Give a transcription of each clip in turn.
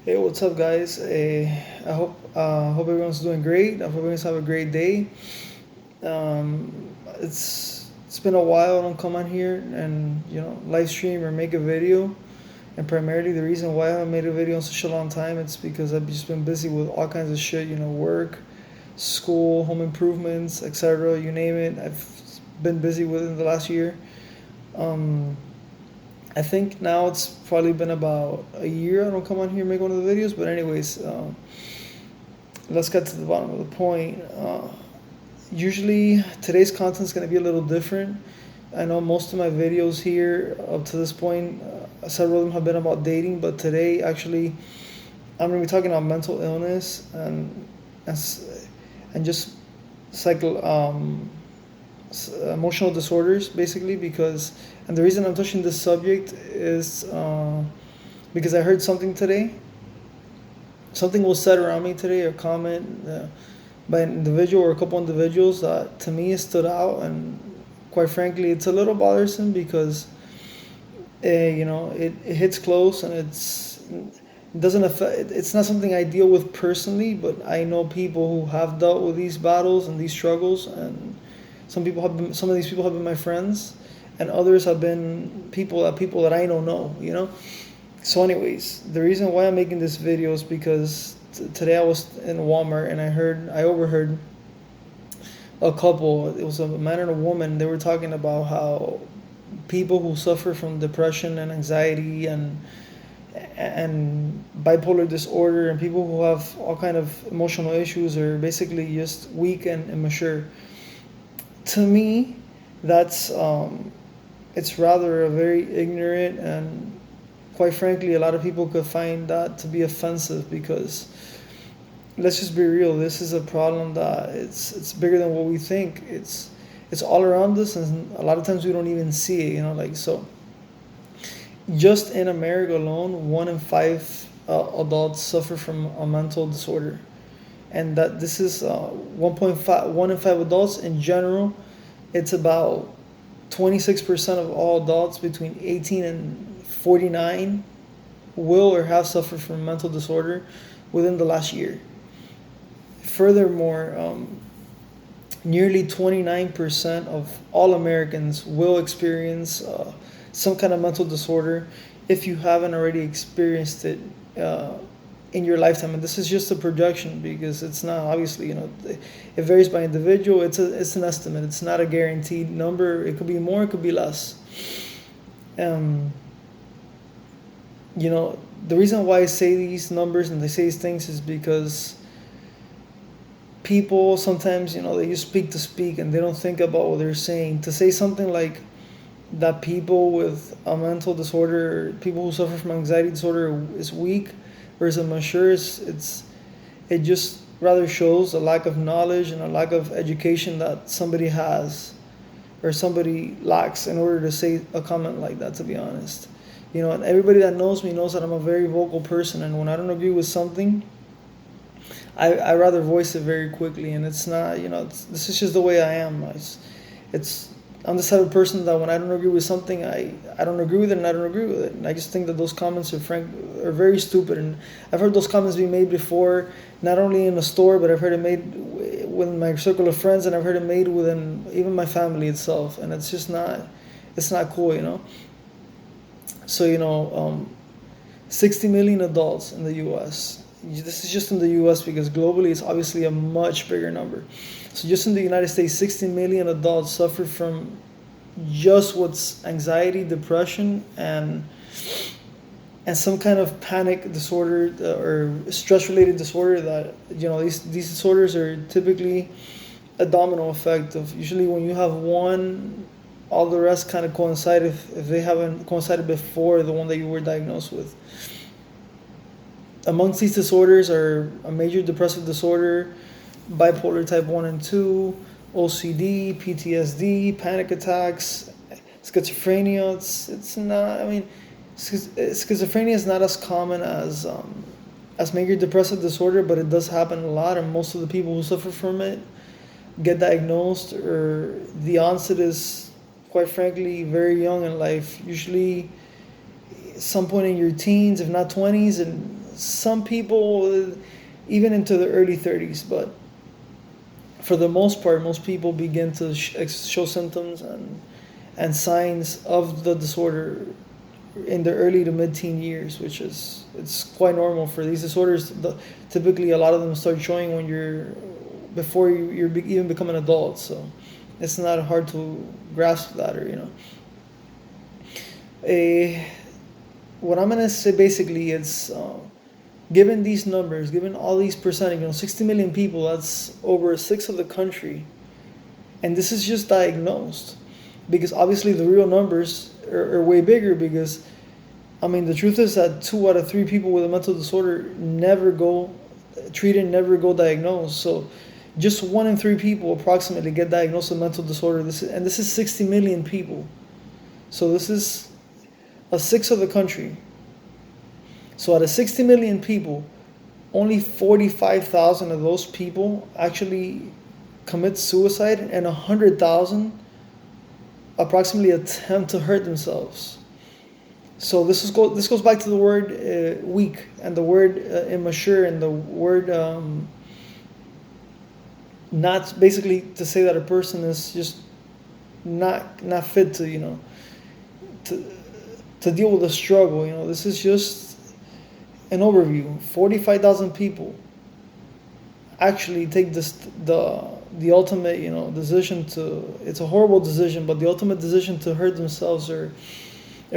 Hey, what's up, guys? I hope everyone's doing great. I hope everyone's have a great day. It's been a while I don't come on here and live stream or make a video. And primarily the reason why I haven't made a video in such a long time it's because I've just been busy with all kinds of shit. Work, school, home improvements, etc. You name it. I've been busy with it in the last year. Um, I think now it's probably been about a year I don't come on here and make one of the videos. But anyways, let's get to the bottom of the point. Usually today's content is going to be a little different. I know most of my videos here up to this point, several of them have been about dating, but today actually I'm going to be talking about mental illness and just psycho emotional disorders basically because and the reason I'm touching this subject is because I heard something today. Something was said around me today, a comment by an individual or a couple individuals that to me stood out, and quite frankly, it's a little bothersome because it hits close and it doesn't affect. It's not something I deal with personally, but I know people who have dealt with these battles and these struggles, and some of these people have been my friends, and others have been people that I don't know. So, anyways, the reason why I'm making this video is because today I was in Walmart and I overheard a couple. It was a man and a woman. They were talking about how people who suffer from depression and anxiety and bipolar disorder and people who have all kind of emotional issues are basically just weak and immature. To me, that's it's rather a very ignorant, and quite frankly a lot of people could find that to be offensive because let's just be real, this is a problem that it's bigger than what we think. It's all around us and a lot of times we don't even see it, so just in America alone 1 in 5 adults suffer from a mental disorder, and that this is 1.5 1 in 5 adults in general. It's about 26% of all adults between 18 and 49 will or have suffered from mental disorder within the last year. Furthermore, nearly 29% of all Americans will experience some kind of mental disorder if you haven't already experienced it uh, in your lifetime. And this is just a projection because it's not obviously, it varies by individual. It's an estimate. It's not a guaranteed number. It could be more. It could be less. Um, the reason why I say these numbers and they say these things is because people sometimes, they just speak to speak and they don't think about what they're saying. To say something like that people with a mental disorder, people who suffer from anxiety disorder is weak versus mature, it just rather shows a lack of knowledge and a lack of education that somebody has or somebody lacks in order to say a comment like that, to be honest. And everybody that knows me knows that I'm a very vocal person, and when I don't agree with something, I rather voice it very quickly, and it's not, this is just the way I am. It's I'm the type of person that when I don't agree with something, I don't agree with it, and I don't agree with it, and I just think that those comments are very stupid, and I've heard those comments being made before, not only in a store, but I've heard it made within my circle of friends, and I've heard it made within even my family itself, and it's not cool. So 60 million adults in the U.S. This is just in the U.S. because globally it's obviously a much bigger number. So just in the United States, 60 million adults suffer from just what's anxiety, depression, and some kind of panic disorder or stress-related disorder. That these disorders are typically a domino effect of usually when you have one, all the rest kind of coincide if they haven't coincided before the one that you were diagnosed with. Amongst these disorders are a major depressive disorder, bipolar type 1 and 2, OCD, PTSD, panic attacks, schizophrenia. It's not, I mean, schizophrenia is not as common as major depressive disorder, but it does happen a lot, and most of the people who suffer from it get diagnosed, or the onset is, quite frankly, very young in life, usually some point in your teens, if not 20s, and some people even into the early 30s, but for the most part, most people begin to show symptoms and signs of the disorder in the early to mid-teen years, which is it's quite normal for these disorders. Typically, a lot of them start showing when you're before you're even become an adult. So it's not hard to grasp that, or a what I'm gonna say basically it's given these numbers, given all these percentage, 60 million people, that's over a sixth of the country, and this is just diagnosed, because obviously the real numbers are way bigger, because I mean the truth is that 2 out of 3 people with a mental disorder never go treated, never go diagnosed. So just 1 in 3 people approximately get diagnosed with mental disorder. This is 60 million people. So this is a sixth of the country. So out of 60 million people, only 45,000 of those people actually commit suicide, and 100,000 approximately attempt to hurt themselves. So this goes back to the word weak, and the word immature, and the word not, basically to say that a person is just not fit to to deal with the struggle. This is just an overview. 45,000 people actually take the ultimate decision to, it's a horrible decision, but the ultimate decision to hurt themselves or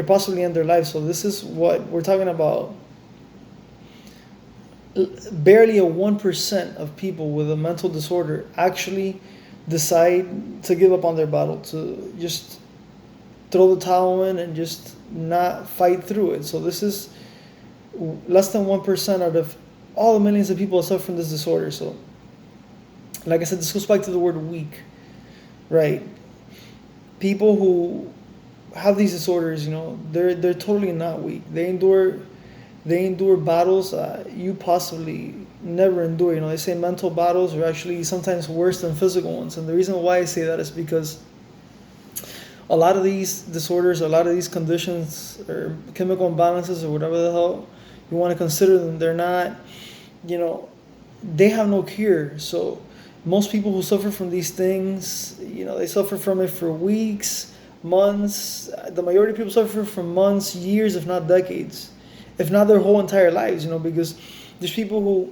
possibly end their life. So this is what we're talking about. Barely a 1% of people with a mental disorder actually decide to give up on their battle, to just throw the towel in and just not fight through it. So this is less than 1% out of all the millions of people that suffer from this disorder. So like I said, this goes back to the word weak, right? People who have these disorders, they're totally not weak. They endure battles you possibly never endure. They say mental battles are actually sometimes worse than physical ones. And the reason why I say that is because a lot of these disorders, a lot of these conditions or chemical imbalances or whatever the hell you want to consider them, they're not, they have no cure. So most people who suffer from these things, they suffer from it for weeks, months. The majority of people suffer from months, years, if not decades, if not their whole entire lives, because there's people who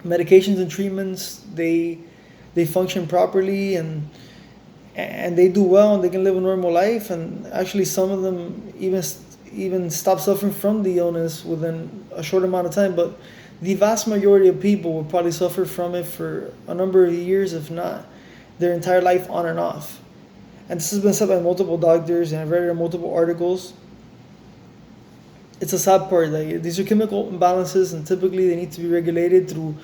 medications and treatments, they function properly and they do well and they can live a normal life, and actually some of them even stop suffering from the illness within a short amount of time. But the vast majority of people will probably suffer from it for a number of years, if not their entire life, on and off. And this has been said by multiple doctors, and I've read it in multiple articles. It's a sad part that these are chemical imbalances, and typically they need to be regulated through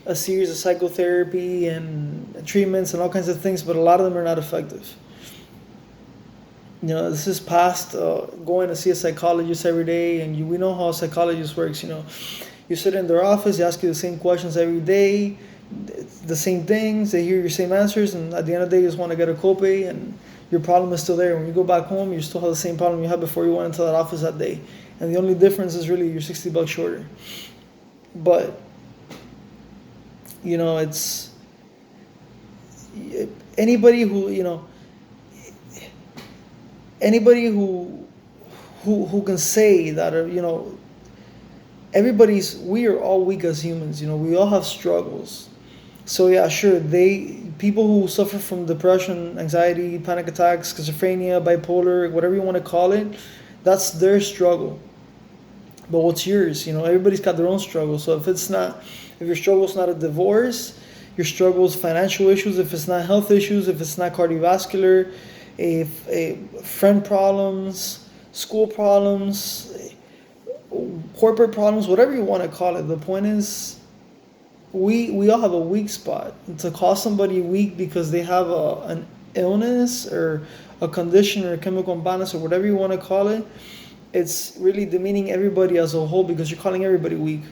a series of psychotherapy and treatments and all kinds of things, but a lot of them are not effective. This is past going to see a psychologist every day, and we know how a psychologist works. You sit in their office, they ask you the same questions every day, the same things, they hear your same answers, and at the end of the day, you just want to get a copay, and your problem is still there. When you go back home, you still have the same problem you had before you went into that office that day, and the only difference is really you're $60 shorter. But it's anybody who can say that, we are all weak as humans. We all have struggles. So yeah, sure, people who suffer from depression, anxiety, panic attacks, schizophrenia, bipolar, whatever you want to call it, that's their struggle. But what's yours? Everybody's got their own struggle. So if your struggle is not a divorce, your struggle is financial issues, if it's not health issues, if it's not cardiovascular, if friend problems, school problems, corporate problems, whatever you want to call it, the point is we all have a weak spot. And to call somebody weak because they have an illness or a condition or a chemical imbalance or whatever you want to call it, it's really demeaning everybody as a whole, because you're calling everybody weak.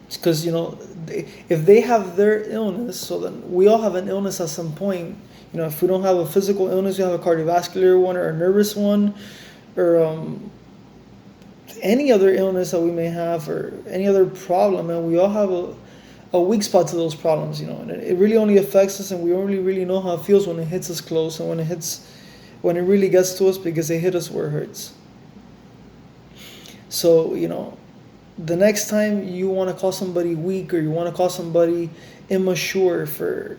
Because if they have their illness, so then we all have an illness at some point. If we don't have a physical illness, we have a cardiovascular one or a nervous one, or any other illness that we may have or any other problem, and we all have a weak spot to those problems, and it really only affects us, and we only really know how it feels when it hits us close and when it really gets to us because they hit us where it hurts. So, the next time you want to call somebody weak or you want to call somebody immature for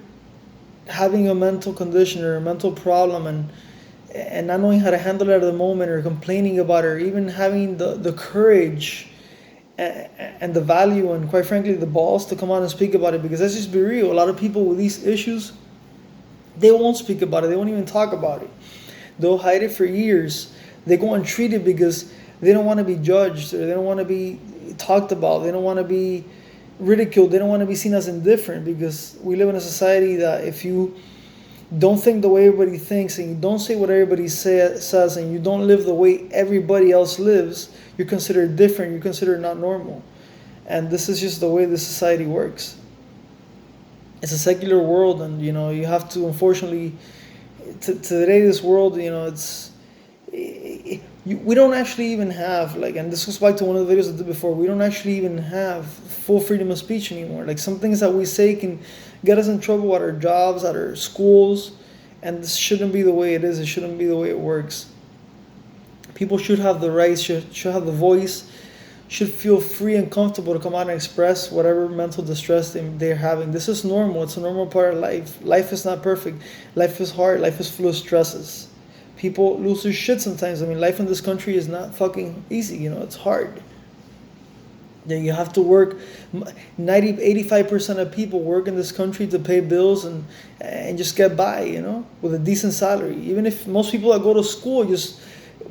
having a mental condition or a mental problem and not knowing how to handle it at the moment or complaining about it or even having the courage and the value and quite frankly the balls to come out and speak about it, because let's just be real, a lot of people with these issues, they won't speak about it, they won't even talk about it, they'll hide it for years, they go untreated because they don't want to be judged or they don't want to be talked about, they don't want to be ridiculed, they don't want to be seen as indifferent, because we live in a society that if you don't think the way everybody thinks and you don't say what everybody says and you don't live the way everybody else lives, you're considered different, you're considered not normal. And this is just the way the society works. It's a secular world, and you have to, unfortunately, today this world, we don't actually even have, like, and this goes back to one of the videos I did before, we don't actually even have full freedom of speech anymore. Like, some things that we say can get us in trouble at our jobs, at our schools, and this shouldn't be the way it is. It shouldn't be the way it works. People should have the rights, should have the voice, should feel free and comfortable to come out and express whatever mental distress they're having. This is normal. It's a normal part of life. Life is not perfect. Life is hard. Life is full of stresses. People lose their shit sometimes. I mean, life in this country is not fucking easy. It's hard. Then you have to work. 85% of people work in this country to pay bills and just get by, with a decent salary. Even if most people that go to school just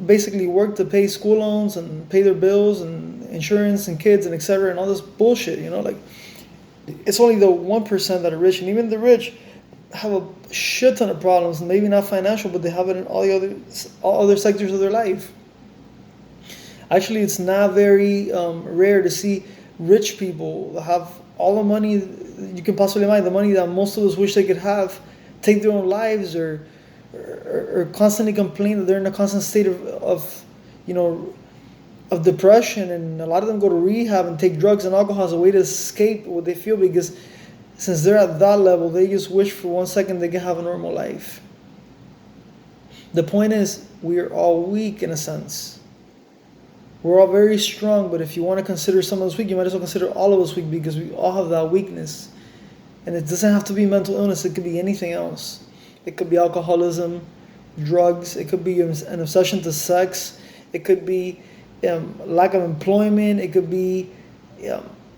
basically work to pay school loans and pay their bills and insurance and kids and etc. and all this bullshit, like, it's only the 1% that are rich, and even the rich have a shit ton of problems, maybe not financial, but they have it in all other sectors of their life. Actually, it's not very rare to see rich people have all the money you can possibly find, the money that most of us wish they could have, take their own lives or constantly complain that they're in a constant state of depression, and a lot of them go to rehab and take drugs and alcohol as a way to escape what they feel, because since they're at that level, they just wish for 1 second they can have a normal life. The point is, we are all weak in a sense. We're all very strong, but if you want to consider someone weak, you might as well consider all of us weak, because we all have that weakness. And it doesn't have to be mental illness, it could be anything else. It could be alcoholism, drugs, it could be an obsession to sex, it could be lack of employment, it could be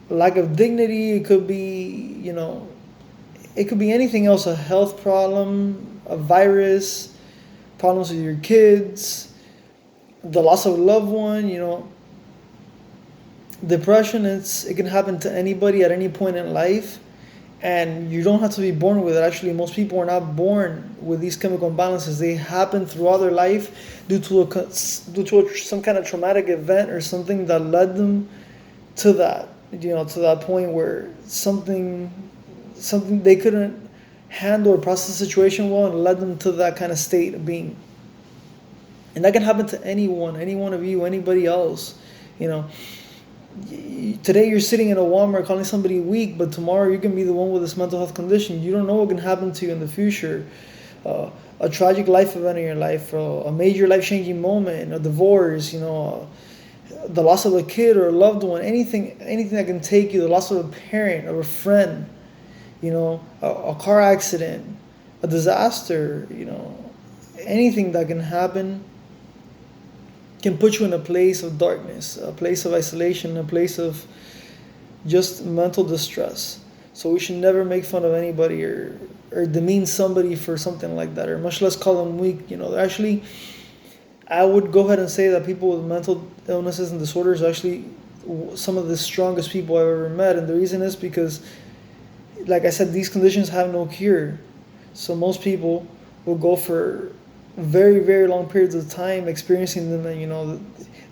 lack of dignity, it could be, it could be anything else, a health problem, a virus, problems with your kids, the loss of a loved one, Depression, it can happen to anybody at any point in life, and you don't have to be born with it. Actually, most people are not born with these chemical imbalances. They happen throughout their life due to some kind of traumatic event or something that led them to that, to that point where something they couldn't handle or process the situation well, and led them to that kind of state of being. And that can happen to any one of you, anybody else. Today you're sitting in a Walmart calling somebody weak, but tomorrow you can be the one with this mental health condition. You don't know what can happen to you in the future. A tragic life event in your life, a major life-changing moment, a divorce, the loss of a kid or a loved one, anything that can take you, the loss of a parent or a friend, a car accident, a disaster, anything that can happen can put you in a place of darkness, a place of isolation, a place of just mental distress. So we should never make fun of anybody or demean somebody for something like that, or much less call them weak. Actually, I would go ahead and say that people with mental illnesses and disorders are actually some of the strongest people I've ever met. And the reason is because, like I said, these conditions have no cure. So most people will go for very, very long periods of time experiencing them, and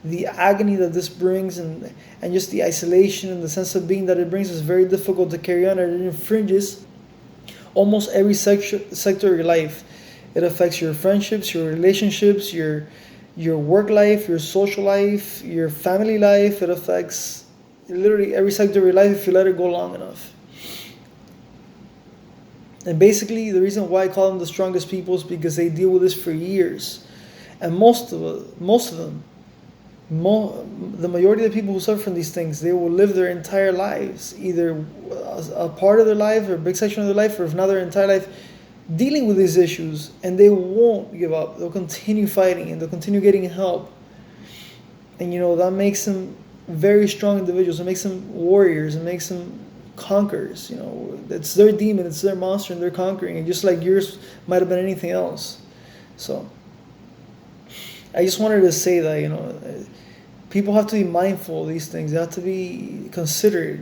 the agony that this brings, and just the isolation and the sense of being that it brings is very difficult to carry on, and it infringes almost every sector of your life. It affects your friendships, your relationships, your your work life, your social life, your family life. It affects literally every sector of your life if you let it go long enough. And basically, the reason why I call them the strongest people is because they deal with this for years, and most of them, the majority of the people who suffer from these things, they will live their entire lives, either a part of their life or a big section of their life, or if not their entire life, dealing with these issues, and they won't give up. They'll continue fighting and they'll continue getting help. And that makes them very strong individuals. It makes them warriors. It makes them conquerors. It's their demon, it's their monster, and they're conquering. And just like yours might have been anything else. So I just wanted to say that people have to be mindful of these things. They have to be considerate.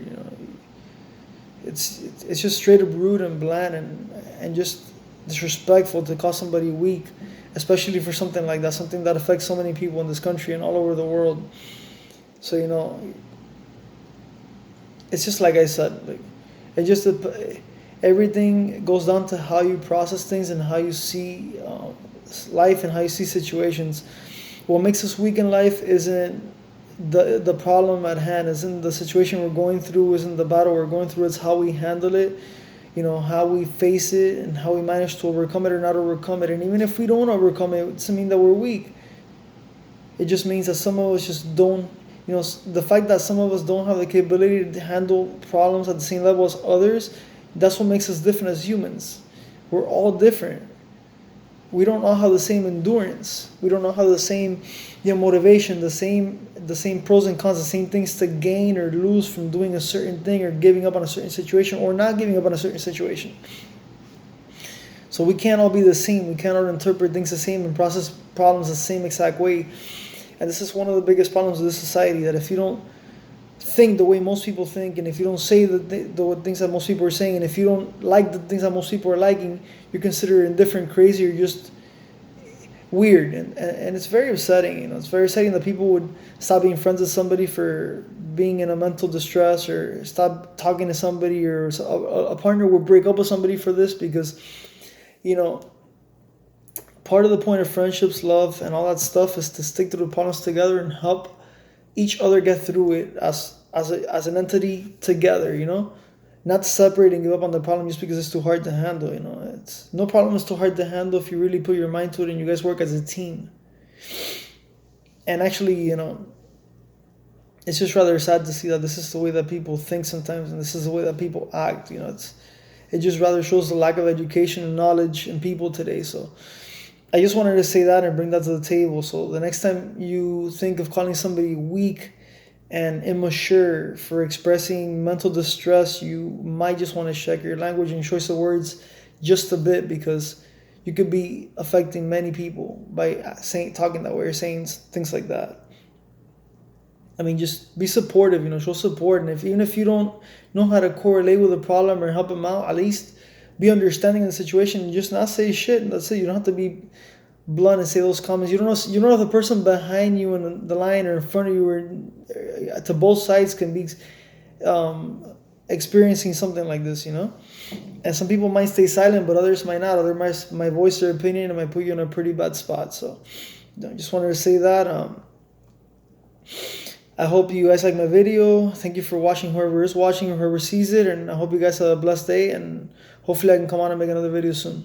It's just straight up rude and bland and just disrespectful to call somebody weak, especially for something like that, something that affects so many people in this country and all over the world. So it's just like I said, everything goes down to how you process things and how you see life and how you see situations. What makes us weak in life isn't the problem at hand, isn't the situation we're going through, isn't the battle we're going through. It's how we handle it, how we face it, and how we manage to overcome it or not overcome it. And even if we don't overcome it, it doesn't mean that we're weak. It just means that some of us just don't. The fact that some of us don't have the capability to handle problems at the same level as others, that's what makes us different as humans. We're all different. We don't all have the same endurance. We don't all have the same motivation, the same pros and cons, the same things to gain or lose from doing a certain thing or giving up on a certain situation or not giving up on a certain situation. So we can't all be the same. We can't all interpret things the same and process problems the same exact way. And this is one of the biggest problems of this society, that if you don't think the way most people think, and if you don't say the things that most people are saying, and if you don't like the things that most people are liking, you're considered indifferent, crazy, or just weird. And it's very upsetting. It's very upsetting that people would stop being friends with somebody for being in a mental distress, or stop talking to somebody, or a partner would break up with somebody for this, because part of the point of friendships, love, and all that stuff is to stick through the problems together and help each other get through it as an entity together, not to separate and give up on the problem just because it's too hard to handle. It's no problem is too hard to handle if you really put your mind to it and you guys work as a team. And actually, it's just rather sad to see that this is the way that people think sometimes, and this is the way that people act. It just rather shows the lack of education and knowledge in people today. So I just wanted to say that and bring that to the table. So the next time you think of calling somebody weak and immature for expressing mental distress, you might just want to check your language and choice of words just a bit, because you could be affecting many people by talking that way or saying things like that. I mean, just be supportive, show support. And even if you don't know how to correlate with the problem or help them out, at least be understanding of the situation and just not say shit. That's it. You don't have to be blunt and say those comments. You don't know if the person behind you in the line or in front of you or to both sides can be experiencing something like this, And some people might stay silent, but others might not. Others might voice their opinion and might put you in a pretty bad spot. So I just wanted to say that. I hope you guys like my video. Thank you for watching, whoever is watching or whoever sees it. And I hope you guys have a blessed day. And hopefully I can come on and make another video soon.